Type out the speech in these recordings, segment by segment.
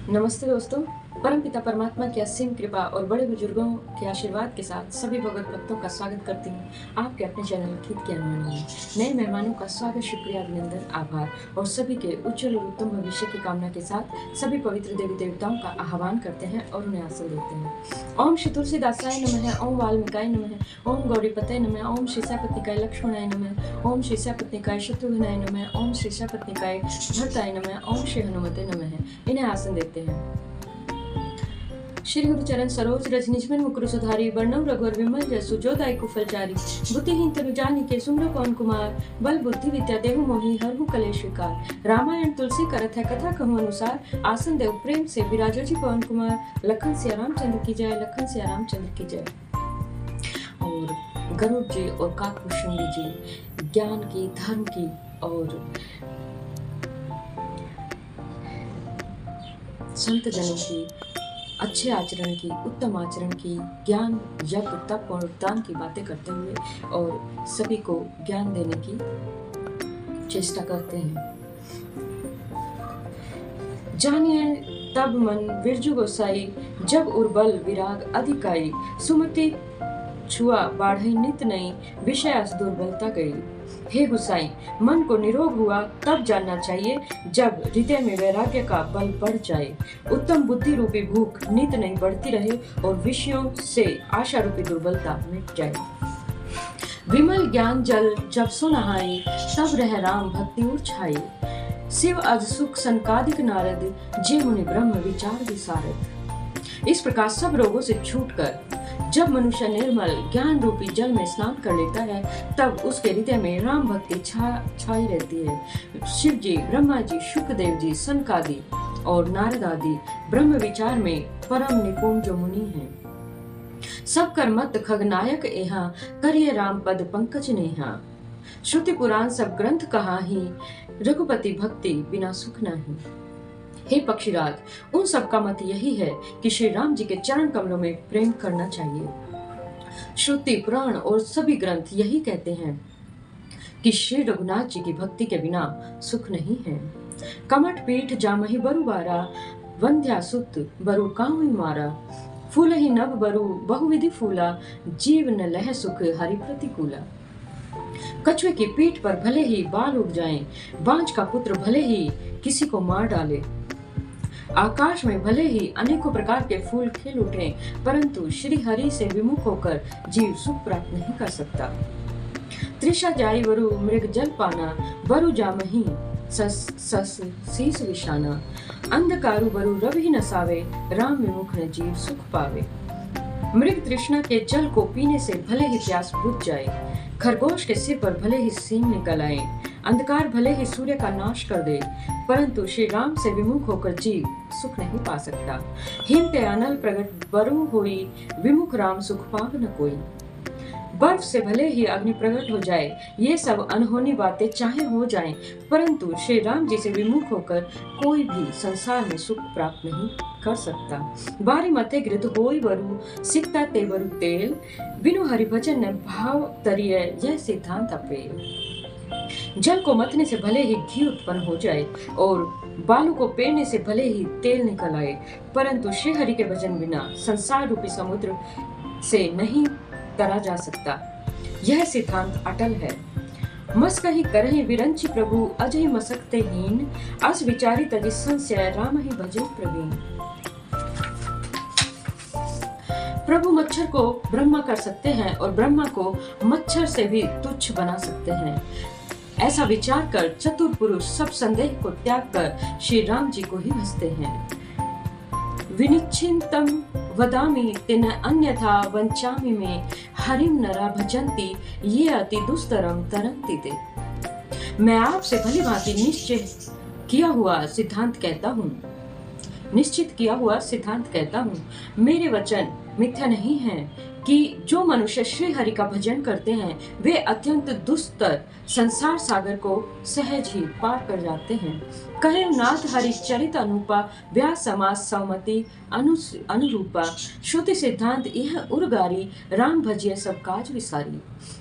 नमस्ते दोस्तों। परमपिता परमात्मा की असीम कृपा और बड़े बुजुर्गों के आशीर्वाद के साथ सभी भगवत भक्तों का स्वागत करती हूँ आपके अपने चैनल गीत के अनुमान में। नए मेहमानों का स्वागत, शुक्रिया, अभिनंदन, आभार और सभी के उज्जवल और उत्तम भविष्य की कामना के साथ सभी पवित्र देवी देवताओं का आह्वान करते हैं और उन्हें आसन देते हैं। ओम श्री तुलसीदासाय नमः, ओम वाल्मीकाय नमः, ओम गौरीपतये नमः, ओम श्री सपत्निकाय लक्ष्मणाय नमः, ओम श्री सपत्निकाय शत्रुघ्नाय नमः, ओम श्री सपत्निकाय भरताय नमः, ओम श्री हनुमते नमः। इन्हें आसन देते हैं। श्री गुरु चरण सरोज रज निजमन मुकुरु सुधारी, वर्णव रघुवर विमल जसु जो दायकु फलचारी। बुद्धिहीन तनु जानिके सुमिरौ पवन कुमार, बल बुद्धि विद्या देहु मोहि हरहु कलेश विकार। रामायण तुलसी करत है कथा कहूँ अनुसार, आसन देव प्रेम से विराजो जी पवन कुमार। लखन सिया रामचंद्र की जय, लखन सिया रामचंद्र की जय। और गरुड़ जी और काकभूषुंडी जी ज्ञान की, धर्म की और संत जनों की, अच्छे आचरण की, उत्तम आचरण की, ज्ञान, यज्ञ, तप और दान की बातें करते हुए और सभी को ज्ञान देने की चेष्टा करते हैं। जानिए तब मन बिरजू गोसाई, जब उर्बल विराग अधिकाई। सुमति छुआ बाढ़ई नित नई, विषय अस दुर्बलता गई। हे गुसाई, मन को निरोग हुआ तब जानना चाहिए जब हृदय में वैराग्य का बल बढ़ जाए, उत्तम बुद्धि रूपी भूख नित नहीं बढ़ती रहे और विषयों से आशा रूपी दुर्बलता मिट जाए। विमल ज्ञान जल जब सो नहाई, तब रह राम भक्ति उर छाई। शिव अज सुख संकादिक नारद, जे मुनि ब्रह्म विचार विसारद। इस प्रकार सब रोगों से छूटकर जब मनुष्य निर्मल ज्ञान रूपी जल में स्नान कर लेता है, तब उसके हृदय में राम भक्ति छाई रहती है। शिव जी, ब्रह्मा जी, शुकदेव जी, सनकादि और नारद आदि ब्रह्म विचार में परम निपुण जो मुनि हैं। सब कर मत खगनायक एहा, करिए राम पद पंकज नेहा। श्रुति पुराण सब ग्रंथ कहा ही, रघुपति भक्ति बिना सुख नहीं। हे पक्षीराज, उन सब का मत यही है कि श्री राम जी के चरण कमलों में प्रेम करना चाहिए। श्रुति, पुराण और सभी ग्रंथ यही कहते हैं कि श्री रघुनाथ जी की भक्ति के बिना सुख नहीं है। कमठ पीठ जामहि बरु बारा, वंध्या सुत बरु काहुई मारा। फूल ही नभ बरु बहुविधि फूला, जीव न लह सुख हरि प्रतिकूला। कछुए की पीठ पर भले ही बाल उग जाएं, बांझ का पुत्र भले ही किसी को मार डाले, आकाश में भले ही अनेकों प्रकार के फूल खिल उठे, परंतु श्री हरि से विमुख होकर जीव सुख प्राप्त नहीं कर सकता। त्रिषा जाई वरु मृग जल पाना, वरु जामहि सस शीस विशाना। अंधकारु वरु रवि न सावे, राम विमुख न जीव सुख पावे। मृग तृष्णा के जल को पीने से भले ही प्यास बुझ जाए, खरगोश के सिर पर भले ही सींग निकल आए, अंधकार भले ही सूर्य का नाश कर दे, परंतु श्री राम से विमुख होकर जीव सुख नहीं पा सकता। हिम ते अनल प्रगट बरु होई, विमुख राम सुख पाव न कोई। बर्फ से भले ही अग्नि प्रकट हो जाए, ये सब अनहोनी बातें चाहे हो जाएं, परंतु श्री राम जी से विमुख होकर कोई भी संसार में सुख प्राप्त नहीं कर सकता। बारी मते घृत होई वरु, सिकता ते वरु तेल, बिनु हरि भजन भाव तरिय, यह सिद्धांत अपेल। जल को मतने से भले ही घी उत्पन्न हो जाए और बालू को पेरने से भले ही तेल निकल आए, परंतु श्री हरि के भजन बिना संसार रूपी समुद्र से नहीं तरा जा सकता। यह सिद्धांत अटल है। मस कही करहि विरंचि प्रभु, अजय मसकते हीन। अस विचारी तजि संशय, राम ही भजे प्रवीण। प्रभु मच्छर को ब्रह्मा कर सकते हैं और ब्रह्मा को मच्छर से भी तुच्छ बना सकते हैं। ऐसा विचार कर चतुर पुरुष सब संदेह को त्याग कर श्री राम जी को ही भजते हैं। विनिश्चिंतम वदामि तेन अन्यथा वंचामि में, हरिम नरा भजन्ति ये अति दुस्तरम तरन्ति ते। मैं आपसे भली भांति निश्चित किया हुआ सिद्धांत कहता हूँ, मेरे वचन मिथ्या नहीं है कि जो मनुष्य श्री हरि का भजन करते हैं वे अत्यंत दुस्तर संसार सागर को सहज ही पार कर जाते हैं। कहे नाथ हरिचरित अनुपा व्यास समाज सौमति अनुरूपा श्रुति सिद्धांत यह उर्गारी राम भजिय सब काज विसारी।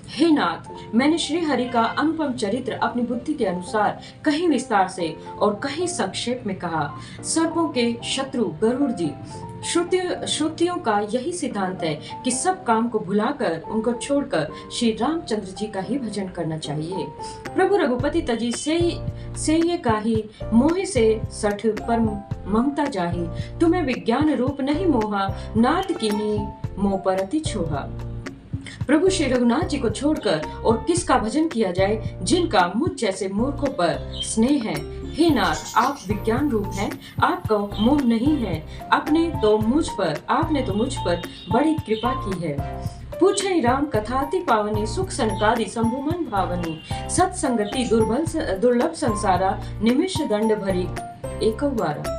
हे नाथ, मैंने श्री हरि का अनुपम चरित्र अपनी बुद्धि के अनुसार कहीं विस्तार से और कहीं संक्षेप में कहा। सर्पों के शत्रु गरुड़ जी, श्रुतियों का यही सिद्धांत है कि सब काम को भुलाकर उनको छोड़कर श्री रामचंद्र जी का ही भजन करना चाहिए। प्रभु रघुपति तजी से ये काही मोहे से सठ पर ममता जाही, तुम्हें विज्ञान रूप नहीं मोहा नाथ कीनी मोह परति छोहा। प्रभु श्री रघुनाथ जी को छोड़कर और किसका भजन किया जाए जिनका मुझ जैसे मूर्खों पर स्नेह है। हे नाथ, आप विज्ञान रूप हैं, आपका मोह नहीं है। आपने तो मुझ पर बड़ी कृपा की है। पूछे राम कथाति पावनी सुख सनकादि शंभुमन भावनी सत्संगति दुर्लभ संसारा निमिष दंड भरी एक बारा।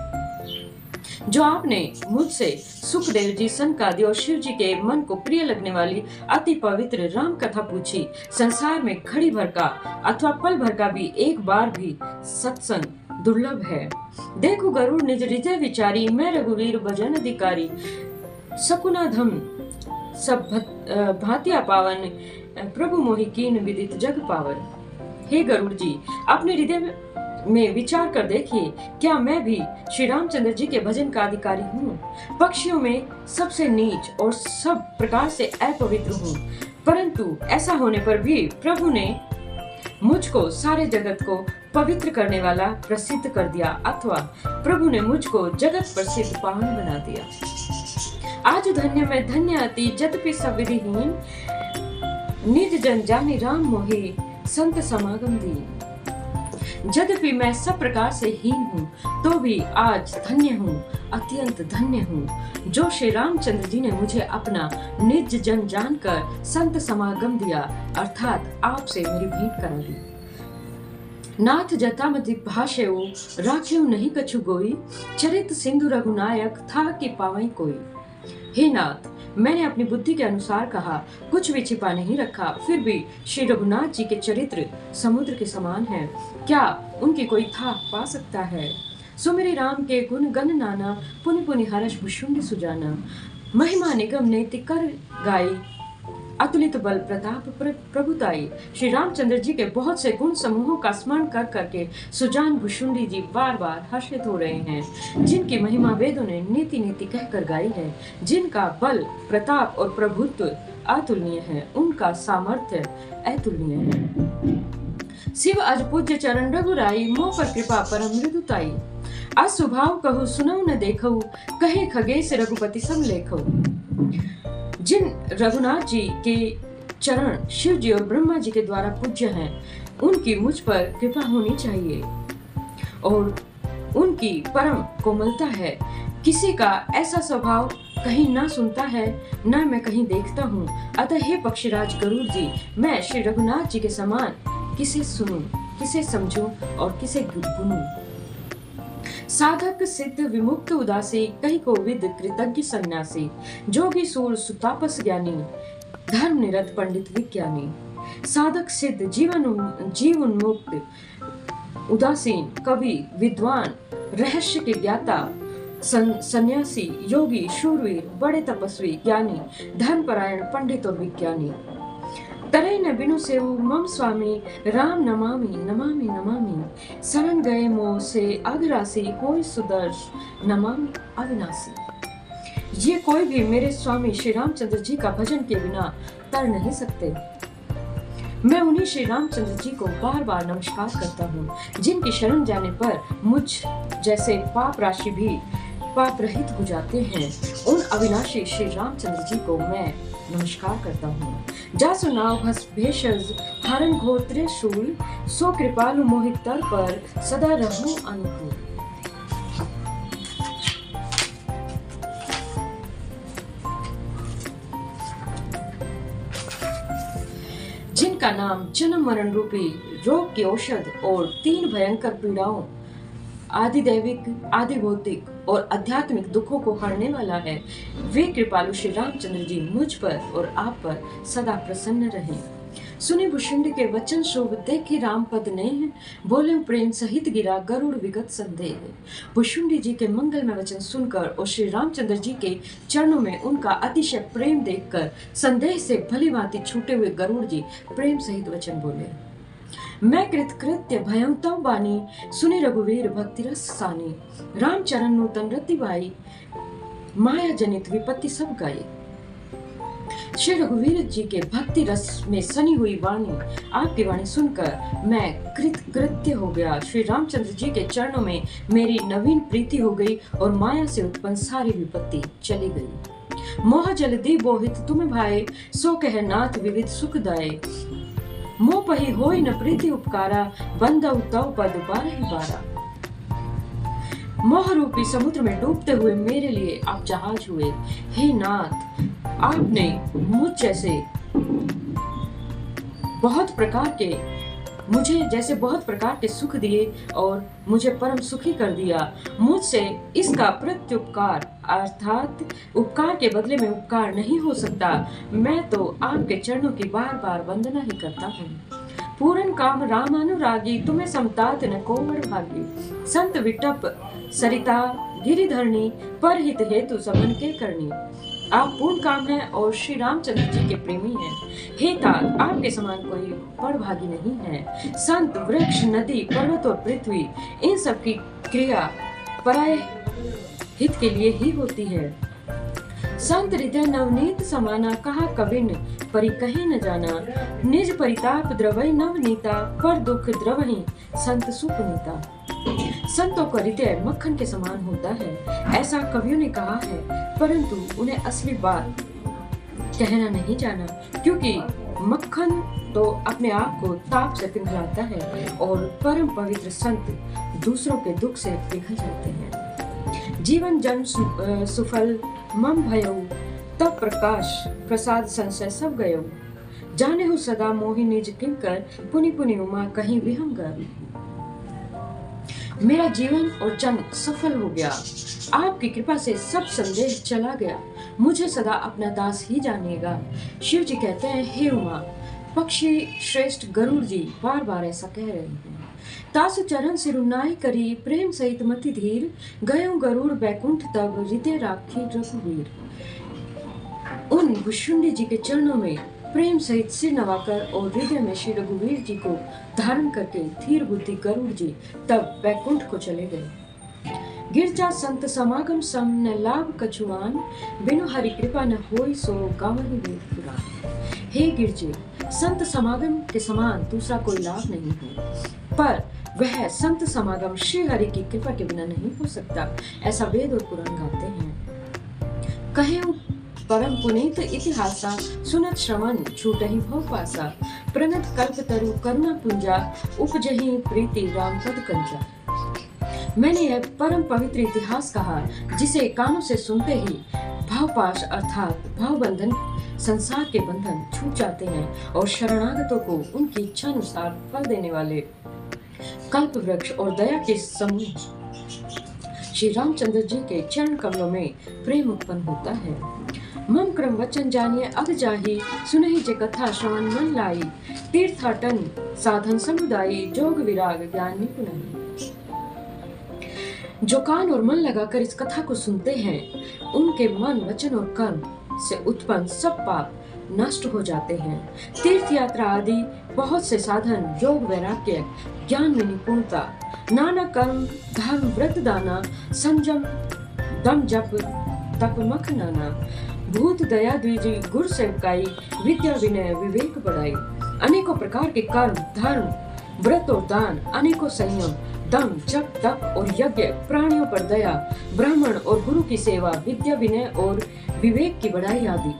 जो आपने मुझसे सुखदेव जी, सनकादि और शिव जी के मन को प्रिय लगने वाली अति पवित्र राम कथा पूछी, संसार में घड़ी भर का अथवा पल भर का भी एक बार भी सत्संग दुर्लभ है। देखो गरुड़ निज हृदय विचारी, मैं रघुवीर भजन अधिकारी। सकुनाधम सब भातिया पावन, प्रभु मोहि कीन विदित जग पावन। हे गरुड़ जी, अपने हृदय में विचार कर देखिए, क्या मैं भी श्री रामचंद्र जी के भजन का अधिकारी हूँ? पक्षियों में सबसे नीच और सब प्रकार से अपवित्र हूँ, परंतु ऐसा होने पर भी प्रभु ने मुझको सारे जगत को पवित्र करने वाला प्रसिद्ध कर दिया, अथवा प्रभु ने मुझको जगत प्रसिद्ध पावन बना दिया। आज धन्य मैं धन्य अति जतपि सब विधिहीन, निज जन जानि राम मोहि संत समागम दीन। यद्यपि मैं सब प्रकार से हीन हूँ तो भी आज धन्य हूँ, अत्यंत धन्य हूँ, जो श्री रामचंद्र जी ने मुझे अपना निज जन जानकर संत समागम दिया, अर्थात आपसे मेरी भेंट करा दी। नाथ जटामति भाष्यऊ राख्यऊ नहीं कछु गोई, चरित सिंधु रघुनायक था कि पावई कोई। हे नाथ, मैंने अपनी बुद्धि के अनुसार कहा, कुछ भी छिपा नहीं रखा, फिर भी श्री रघुनाथ जी के चरित्र समुद्र के समान है, क्या उनकी कोई था पा सकता है। सो मेरे राम के गुण गण नाना, पुनि पुनि हर्ष भुशुंड सुजाना। महिमा निगम नेति कर गाई, अतुलित बल प्रताप प्रभुताई। श्री रामचंद्र जी के बहुत से गुण समूहों का स्मरण कर करके सुजान भुशुंडी जी बार बार हर्षित हो रहे हैं, जिनकी महिमा वेदों ने नीति नीति कहकर गाई है, जिनका बल प्रताप और प्रभुत्व अतुलनीय है, उनका सामर्थ्य अतुलनीय है। शिव अज पूज्य चरण रघुराई, मोह पर कृपा परम मृदुताई। असुभाव कहु सुनऊ न देखऊ, कहे खगेश रघुपति सम लेखऊ। जिन रघुनाथ जी के चरण शिव जी और ब्रह्मा जी के द्वारा पूज्य हैं, उनकी मुझ पर कृपा होनी चाहिए और उनकी परम कोमलता है। किसी का ऐसा स्वभाव कहीं ना सुनता है ना मैं कहीं देखता हूँ, अतः हे पक्षीराज गरुड़ जी, मैं श्री रघुनाथ जी के समान किसे सुनूं, किसे समझूं और किसे गुनूं। साधक सिद्ध विमुक्त उदासी, कहीं को विद कृतज्ञ सन्यासी। जोगी सूर सुतापस ज्ञानी, धर्म निरत पंडित विज्ञानी। साधक सिद्ध जीवन मुक्त उदासीन, कवि विद्वान, रहस्य के ज्ञाता, सन्यासी, योगी, शूरवीर, बड़े तपस्वी, ज्ञानी, धर्मपरायण, पंडित और विज्ञानी। तरय न बिनु सेवु मम स्वामी, राम नमामि नमामि नमामि। शरण गए मोह से अघरासी, होय सुदर्श नमामि अविनाशी। ये कोई भी मेरे स्वामी श्री रामचंद्र जी का भजन के बिना तर नहीं सकते। मैं उन्हीं श्री रामचंद्र जी को बार बार नमस्कार करता हूँ, जिनकी शरण जाने पर मुझ जैसे पाप राशि भी पाप रहित हो जाते हैं। उन अविनाशी श्री रामचंद्र जी को मैं नमस्कार करता हूँ। जासु नाव भस भेषज हरण घोर त्रिशूल, सो कृपालु मोहित तर पर सदा रहूं अनुकूल। जिनका नाम जन्म मरण रूपी रोग की औषध और 3 भयंकर पीड़ाओं आदि दैविक, आदि भौतिक और आध्यात्मिक दुखों को हरने वाला है। वे कृपालु श्री रामचंद्र जी मुझ पर और आप पर सदा प्रसन्न रहें। सुने भुषुंड के वचन शोभ देखी राम पद ने, बोले प्रेम सहित गिरा गरुड़ विगत संदेह। भुषुंडी जी के मंगलमय वचन सुनकर और श्री रामचंद्र जी के चरणों में उनका अतिशय प्रेम देखकर संदेह से भली भांति छूटे हुए गरुड़ जी प्रेम सहित वचन बोले। मैं कृतकृत्य भयं तव बानी, सुनि रघुवीर भक्ति रस सानी। राम चरण नूतन रति बाई, माया जनित विपत्ति सब गाई। श्री रघुवीर जी के भक्ति रस में सनी हुई वाणी, आपकी वाणी सुनकर मैं कृतकृत्य हो गया। श्री रामचंद्र जी के चरणों में मेरी नवीन प्रीति हो गई और माया से उत्पन्न सारी विपत्ति चली गई। मोह जल दी बोहित तुम भाए, सो कह नाथ विविध सुख दाए। मोह पही होई न प्रीति उपकारा, बंदउ तव पद बारहि बारा। मोह रूपी समुद्र में डूबते हुए मेरे लिए आप जहाज हुए। हे नाथ, आपने मुझ जैसे बहुत प्रकार के सुख दिए और मुझे परम सुखी कर दिया। मुझसे इसका प्रत्युपकार अर्थात उपकार के बदले में उपकार नहीं हो सकता। मैं तो आपके चरणों की बार बार वंदना ही करता हूँ। पूरन काम राम अनुरागी, तुम्हें समतात न कोमर भागी। संत विटप सरिता गिरिधरणी, पर हित हेतु सबन के करनी। आप पूर्ण काम हैं और श्री रामचंद्र जी के प्रेमी हैं। हे तात, आपके समान कोई बड़भागी नहीं है। संत, वृक्ष, नदी, पर्वत और पृथ्वी, इन सब की क्रिया पराय हित के लिए ही होती है। संत हृदय नवनीत समाना, कहा कविन परि कहे न जाना। निज परिताप द्रवई नवनीता, पर दुख द्रवहि संत सुपुनीता। संतों का हृदय मक्खन के समान होता है, ऐसा कवियों ने कहा है, परंतु उन्हें असली बात कहना नहीं जाना, क्योंकि मक्खन तो अपने आप को ताप से पिघलाता है और परम पवित्र संत दूसरों के दुख से पिघल जाते हैं। जीवन जन्म सुफल मम भयउ, तब प्रकाश प्रसाद संशय सब गयो। जाने हो सदा मोहि निज किंकर, पुनि पुनि उमा कहीं विहंगर। मेरा जीवन और जन्म सफल हो गया, आपकी कृपा से सब संदेह चला गया। मुझे सदा अपना दास ही जानिएगा। शिव जी कहते हैं, हे उमा, पक्षी श्रेष्ठ गरुड़ जी बार बार ऐसा कह रहे हैं। तासु चरण सिरुनाई करी, प्रेम सहित मति धीर। गयो गरुड़ बैकुंठ तब, हृदय राखी रघुवीर। उन भुषुंडी जी के चरणों में प्रेम सहित सिर नवाकर और हृदय में श्री रघुवीर जी को धारण करके धीर बुद्धि गरुड़ जी तब बैकुंठ को चले गए। गिरजा संत समागम सम, न लाभ कछुआन। बिनु हरि कृपा न होई, सो गावहि वेद पुराण। हे गिरजे, संत समागम के समान दूसरा कोई लाभ नहीं है, पर वह संत समागम श्री हरि की कृपा के बिना नहीं हो सकता, ऐसा वेद और पुराण गाते हैं। कहे परम पुनीत इतिहासा, सुनत श्रवण छूटहि भव पासा। प्रणत कल्प तरु करुणा पुंजा, उपजहि प्रीति राम पद कंजा। मैंने यह परम पवित्र इतिहास कहा, जिसे कानों से सुनते ही भावपाश अर्थात भावबंधन, संसार के बंधन छूट जाते हैं और शरणागतों को उनकी इच्छा अनुसार फल देने वाले कल्प वृक्ष और दया के समूह श्री रामचंद्र जी के चरण कमलों में प्रेम उत्पन्न होता है। मम क्रम वचन जानिए अग जाही, सुनहि जे कथा श्रवण मन लाई। तीर्थाटन साधन समुदायी, जोग विराग ज्ञान निपुणाई। जो कान और मन लगाकर इस कथा को सुनते हैं, उनके मन, वचन और कर्म से उत्पन्न सब पाप नष्ट हो जाते हैं। तीर्थ यात्रा आदि बहुत से साधन, योग वैराग्य, ज्ञान में निपुणता, नाना कर्म, धर्म, व्रत दाना, संयम, दम जप, तप मख नाना, भूत दया द्विजी, गुर सेवकाई, विद्या विनय विवेक बढ़ाई। अनेकों प्रकार के कर्म, धर्म, व्रत और दान, अनेकों संयम, दम, जप, तप और यज्ञ, प्राणियों पर दया, ब्राह्मण और गुरु की सेवा, विद्या विनय और विवेक की बढ़ाई आदि।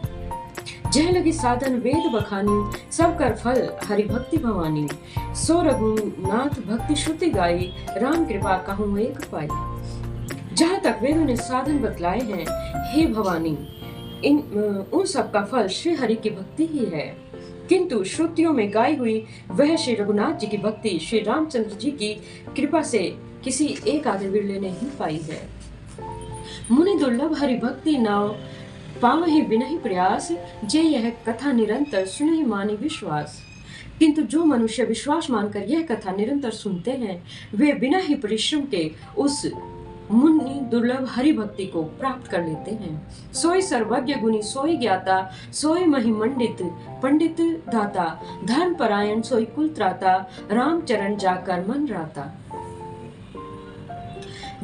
जह लगी साधन वेद बखानी, सब कर फल हरि भक्ति भवानी। सो रघुनाथ भक्ति श्रुति गाई, राम कृपा कहूँ एक पाई। जहाँ तक वेदों ने साधन बतलाए हैं, हे भवानी, उन सब का फल श्री हरि की भक्ति ही है, किंतु श्रुतियों में गाई हुई वह श्री रघुनाथ जी की भक्ति श्री रामचंद्र जी की कृपा से किसी एक आधे बिरले ने ही पाई है। मुनि दुर्लभ हरि भक्ति नाव पावहि बिनहि प्रयास, जे यह कथा निरंतर सुनहि मानि विश्वास। किंतु जो मनुष्य विश्वास मानकर यह कथा निरंतर सुनते हैं, वे बिना ही परिश्रम के उस मुनि दुर्लभ हरि भक्ति को प्राप्त कर लेते हैं। सोई सर्वज्ञ गुणी सोई ज्ञाता, सोई महिमंडित पंडित दाता, धर्म परायण सोई कुल त्राता, राम चरण जाकर मन राता।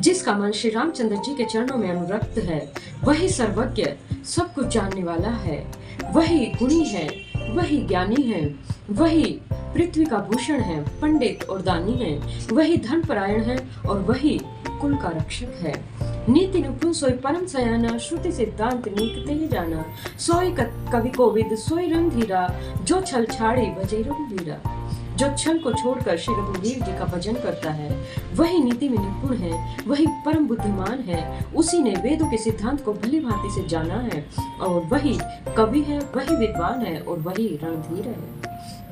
जिसका मन श्री रामचंद्र जी के चरणों में अनुरक्त है, वही सर्वज्ञ सब कुछ जानने वाला है, वही गुणी है, वही ज्ञानी है, वही पृथ्वी का भूषण है, पंडित और दानी है, वही धर्मपरायण है और वही कुल का रक्षक है। नीति निपुण सोई परम सयाना, श्रुति सिद्धांत नीकते ही जाना, सोई कवि कोविद सोई रणधीरा, जो छल छाड़ी भजे रघुवीरा। जो छल को छोड़कर श्री रघुवीर जी का भजन करता है, वही नीति में निपुण है, वही परम बुद्धिमान है, उसी ने वेदों के सिद्धांत को भली भांति से जाना है, और वही कवि है, वही विद्वान है और वही रणधीर है।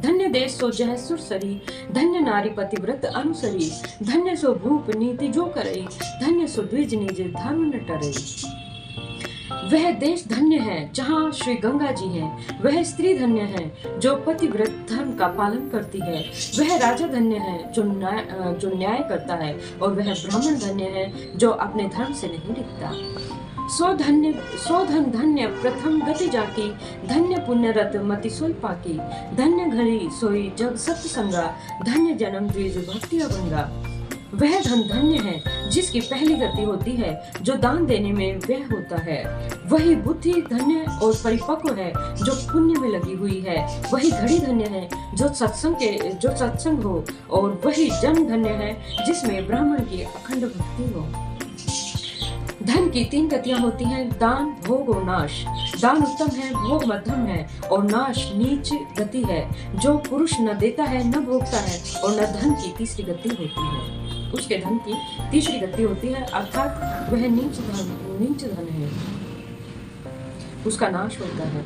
धन्य देश सो जह सुरसरी, धन्य नारी पतिव्रत अनुसरी, धन्य सो भूप नीति जो करई, धन्य सो द्विज निज धर्म न टरई। वह देश धन्य है जहाँ श्री गंगा जी हैं, वह स्त्री धन्य है जो पतिव्रत धर्म का पालन करती है, वह राजा धन्य है जो न्याय करता है, और वह ब्राह्मण धन्य है जो अपने धर्म से नहीं डिगता। सो धन धन्य प्रथम गति जाकी, धन्य पुण्यरत मति सोई पाकी, धन्य घड़ी सोई जग सत्संगा, धन्य जन्म द्विज भक्ति अभंगा। वह धन धन्य है जिसकी पहली गति होती है, जो दान देने में व्यय होता है। वही बुद्धि धन्य और परिपक्व है जो पुण्य में लगी हुई है। वही घड़ी धन्य है जो सत्संग हो, और वही जन्म धन्य है जिसमें ब्राह्मण की अखंड भक्ति हो। धन की 3 गतियां होती हैं, दान, भोग और नाश। दान उत्तम है, भोग मध्यम है और नाश नीच गति है। जो पुरुष न देता है न भोगता है, और न धन की तीसरी गति होती है। उसके धन की तीसरी गति होती है, अर्थात वह नीच धन है, उसका नाश होता है।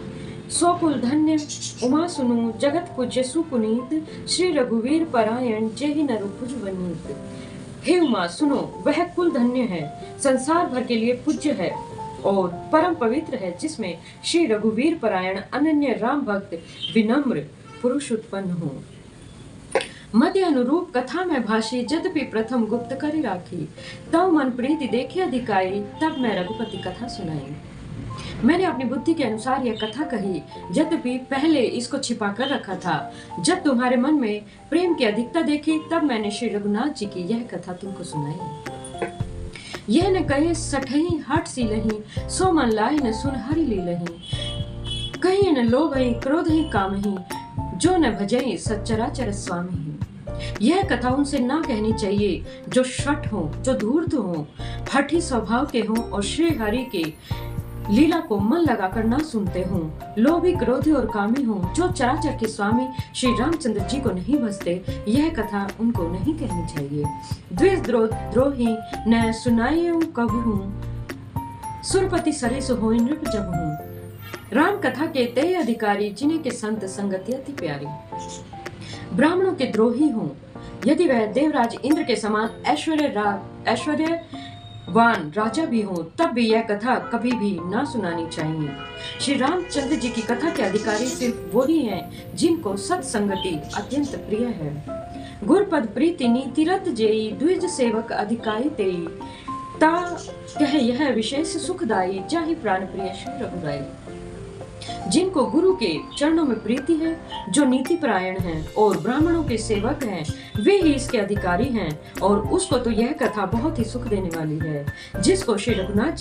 सो कुल धन्य उमा सुनु, जगत पूज्य सुपुनीत, श्री रघुवीर परायण जेहि नरु भुज वनीत। हे उमा सुनो, वह कुल धन्य है, संसार भर के लिए पूज्य है और परम पवित्र है, जिसमें श्री रघुवीर परायण अनन्य राम भक्त विनम्र पुरुष उत्पन्न हो। मध्य अनुरूप कथा में भाषी, यद्यपि प्रथम गुप्त करी राखी, तब मन प्रीति देखे अधिकारी, तब मैं रघुपति कथा सुनाई। मैंने अपनी बुद्धि के अनुसार यह कथा कही, यद्यपि पहले इसको छिपा कर रखा था। जब तुम्हारे मन में प्रेम की अधिकता देखी, तब मैंने श्री रघुनाथ जी की यह कथा तुमको सुनाई। यह न कहे सठही हट सी लही, सो मन लाई न सुन हरि ली लही। कहीं न लोभही क्रोधही कामही, जो न भजई सच्चराचर स्वामी। यह कथा उनसे ना कहनी चाहिए जो शठ हो, जो धूर्त हो, हठी स्वभाव के हों और श्री हरि के लीला को मन लगाकर ना सुनते हों, लोभी क्रोधी और कामी हों, जो चराचर के स्वामी श्री रामचंद्र जी को नहीं भजते। यह कथा उनको नहीं कहनी चाहिए। द्विज द्रोही न सुनाइयो कबहू, सुरपति सरिस होई नृप जबहू। राम कथा के ते अधिकारी, जिन्हें के संत संगति अति प्यारी। ब्राह्मणों के द्रोही हों, यदि वह देवराज इंद्र के समान ऐश्वर्यवान राजा भी हो, तब भी यह कथा कभी भी ना सुनानी चाहिए। श्री रामचंद्र जी की कथा के अधिकारी सिर्फ वो ही हैं जिनको सत्संगति अत्यंत प्रिय है। गुरपद प्रीति नीति रत जेई, द्विज सेवक अधिकारी तेई, ता कह यह विशेष सुखदाई, जाहि प्राण प्रिय श्री रघुराई। जिनको गुरु के चरणों में प्रीति है, जो नीति परायण हैं और ब्राह्मणों के सेवक हैं, वे ही इसके अधिकारी हैं, और उसको तो यह कथा बहुत ही सुख देने वाली है। जिसको श्री रघुनाथ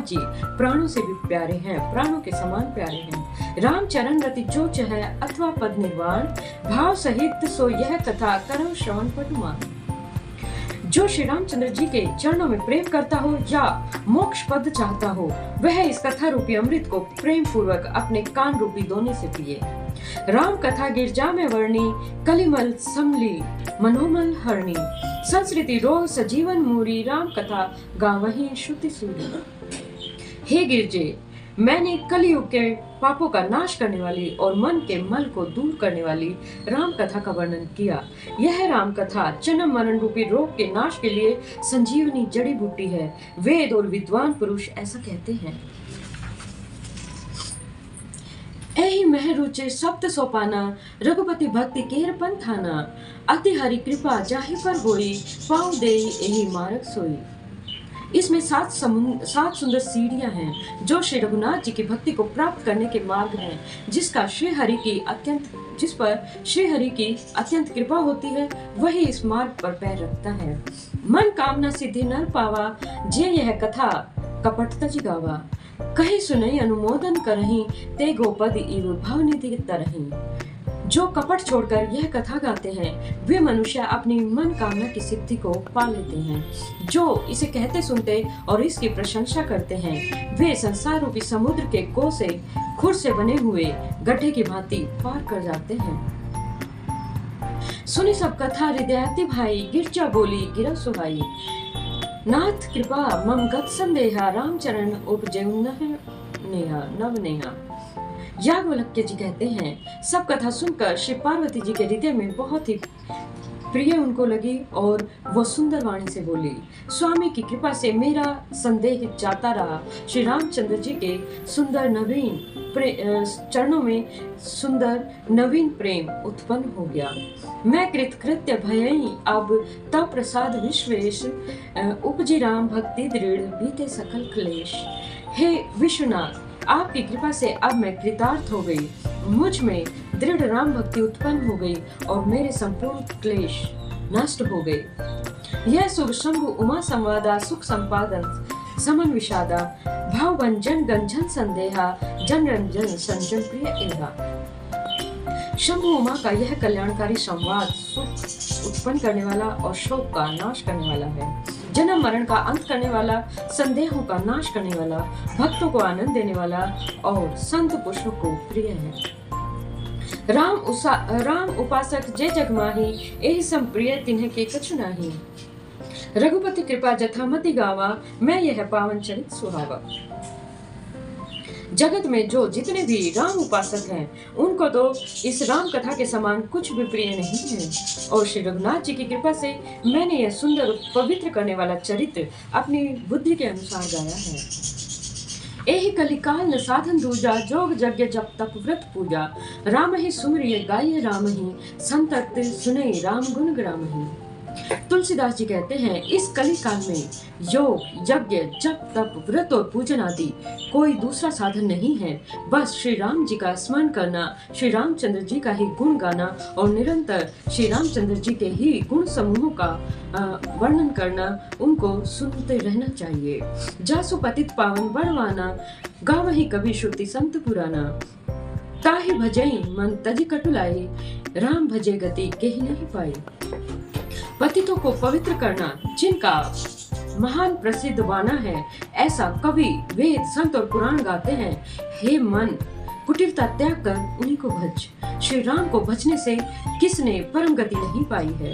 जी प्राणों से भी प्यारे हैं, प्राणों के समान प्यारे हैं। राम चरण रति जो चहे अथवा पद निर्वाण, भाव सहित सो यह कथा करौ श्रवण पटुमान। जो श्री रामचंद्र जी के चरणों में प्रेम करता हो या मोक्ष पद चाहता हो, वह इस कथा रूपी अमृत को प्रेम पूर्वक अपने कान रूपी दोने से पिए। राम कथा गिरजा में वर्णी, कलिमल समली मनोमल हरणी। संस्कृति रोह सजीवन मूरी, राम कथा गावही श्रुति सूरी। हे गिरजे, मैंने कलयुग के पापों का नाश करने वाली और मन के मल को दूर करने वाली राम कथा का वर्णन किया। यह राम कथा जन्म मरण रूपी रोग के नाश के लिए संजीवनी जड़ी बूटी है। वेद और विद्वान पुरुष ऐसा कहते हैं। एहि मह रुचे सप्त सोपाना, रघुपति भक्ति केर पंथाना, अति हरि कृपा जाहि पर होई, पाँव देहि एहि मार्ग सोई। इसमें सात सुंदर सीढ़ियां हैं जो श्री रघुनाथ जी की भक्ति को प्राप्त करने के मार्ग हैं, जिस पर श्री हरि की अत्यंत कृपा होती है, वही इस मार्ग पर पैर रखता है। मन कामना सिद्धि नर पावा, जे यह कथा कपट तज गावा, कहीं सुनई अनुमोदन करहीं, ते गोपद इव भवनिधि तरहीं। जो कपट छोड़कर यह कथा गाते हैं वे मनुष्य अपनी मन कामना की सिद्धि को पा लेते हैं। जो इसे कहते सुनते और इसकी प्रशंसा करते हैं वे संसार रूपी समुद्र के गो से खुर से बने हुए गड्ढे की भांति पार कर जाते हैं। सुनी सब कथा हृदयाति भाई, गिरजा बोली गिरा सुहाई, नाथ कृपा मम गत संदेहा, राम चरण उपजे नव नेहा। याज्ञवल्क्य जी कहते हैं, सब कथा सुनकर श्री पार्वती जी के हृदय में बहुत ही प्रिय उनको लगी और वो सुंदर वाणी से बोली, स्वामी की कृपा से मेरा संदेह जाता रहा। श्री रामचंद्र जी के सुंदर नवीन चरणों में सुंदर नवीन प्रेम उत्पन्न हो गया। मैं कृतकृत्य भयई अब तब प्रसाद विश्वेश, उपजी राम भक्ति दृढ़ बीते सकल क्लेश। हे विश्वनाथ, आपकी कृपा से अब मैं कृतार्थ हो गई, मुझ में दृढ़ राम भक्ति उत्पन्न हो गई और मेरे संपूर्ण क्लेश नष्ट हो गए। यह शुभ शंभु उमा संवादा, सुख संपादन समन विषादा, भाव भंजन गंजन संदेहा, जन रंजन संजन प्रिय एहा। शंभु उमा का यह कल्याणकारी संवाद सुख उत्पन्न करने वाला और शोक का नाश करने वाला है। जन्म मरण का अंत करने वाला, संदेहों का नाश करने वाला, भक्तों को आनंद देने वाला और संत पुरुषों को प्रिय है। राम उपासक जे जग माही, एहि सम प्रिय तिन्ह के कछु नाही। रघुपति कृपा जथामति गावा, मैं यह पावन चरित सुहावा। जगत में जो जितने भी राम उपासक हैं उनको तो इस राम कथा के समान कुछ भी प्रिय नहीं है। और श्री रघुनाथ जी की कृपा से मैंने यह सुंदर पवित्र करने वाला चरित्र अपनी बुद्धि के अनुसार गाया है। एहि कलिकाल न साधन दूजा, जोग यज्ञ जप तप व्रत पूजा, राम ही सुमरिय गाय राम ही, संतत सुनई राम गुण ग्राम ही। तुलसीदास जी कहते हैं, इस कली काल में योग यज्ञ जप तप व्रत और पूजन आदि कोई दूसरा साधन नहीं है। बस श्री राम जी का स्मरण करना, श्री रामचंद्र जी का ही गुण गाना और निरंतर श्री रामचंद्र जी के ही गुण समूहों का वर्णन करना, उनको सुनते रहना चाहिए। जासु पतित पावन बड़वाना, गाँव ही कभी श्रुति संत पुराना, ताहि भजई मन तज कटुलाई, राम भजे गति केहि नहीं पाई। पतितों को पवित्र करना जिनका महान प्रसिद्ध वाना है, ऐसा कवि वेद संत और पुराण गाते हैं। हे मन, कुटिलता त्याग कर उन्हीं को भज। श्री राम को भजने से किसने परम गति नहीं पाई है।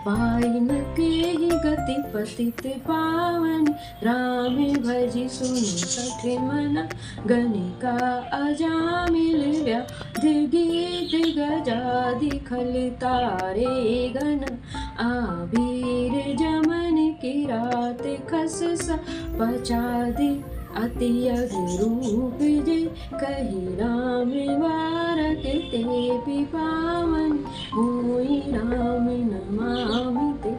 पाई न केहि गति पतित पावन, राम भजि सुनि सठि मन, गणिका अजामिल व्याधि गीत गजादि खल तारे गण, आबीर जमन किरात खस पचादि, अति रूप जे कही राम बारक ते पावन, मोई राम नमामि ते।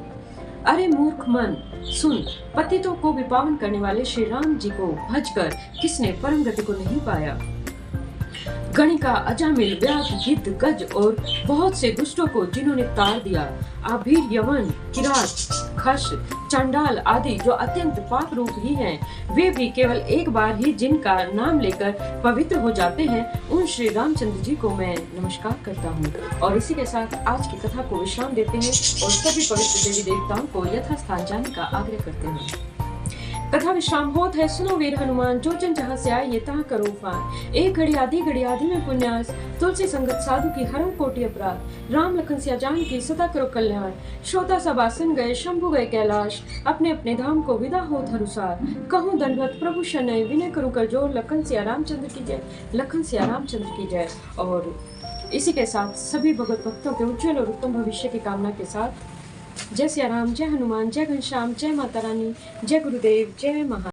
अरे मूर्ख मन, सुन, पतितों को भी पावन करने वाले श्री राम जी को भजकर किसने परम गति को नहीं पाया। गणिका अजामिल व्याध गिद्ध गज और बहुत से दुष्टों को जिन्होंने तार दिया, आभीर यमन किरात खश चंडाल आदि जो अत्यंत पाप रूप ही हैं, वे भी केवल एक बार ही जिनका नाम लेकर पवित्र हो जाते हैं, उन श्री रामचंद्र जी को मैं नमस्कार करता हूँ। और इसी के साथ आज की कथा को विश्राम देते हैं और सभी पवित्र देवी देवताओं को यथास्थान जाने का आग्रह करते हैं। कथा विश्राम होत है, सुनो वीर हनुमान, जो जन जहाँ से आए ये तहाँ करो फान। एक घड़ी आधी में पुण्यास, तुलसी संगत साधु की हरम कोटि अपराध। राम लखन सिया जान की सदा करो कल्याण। श्रोता सब आसन गए, शंभु गए कैलाश, अपने अपने धाम को विदा होत हरुसार। कहूँ दंडवत प्रभु शरणय, विनय करूँ कर जोर, लखन सिया रामचंद्र की जय, लखन सिया रामचंद्र की जय। और इसी के साथ सभी भगवत भक्तों के उज्जवल और उत्तम भविष्य की कामना के साथ जय सिया राम, जय हनुमान, जय घनश्याम, जय माता रानी, जय गुरुदेव, जय महा।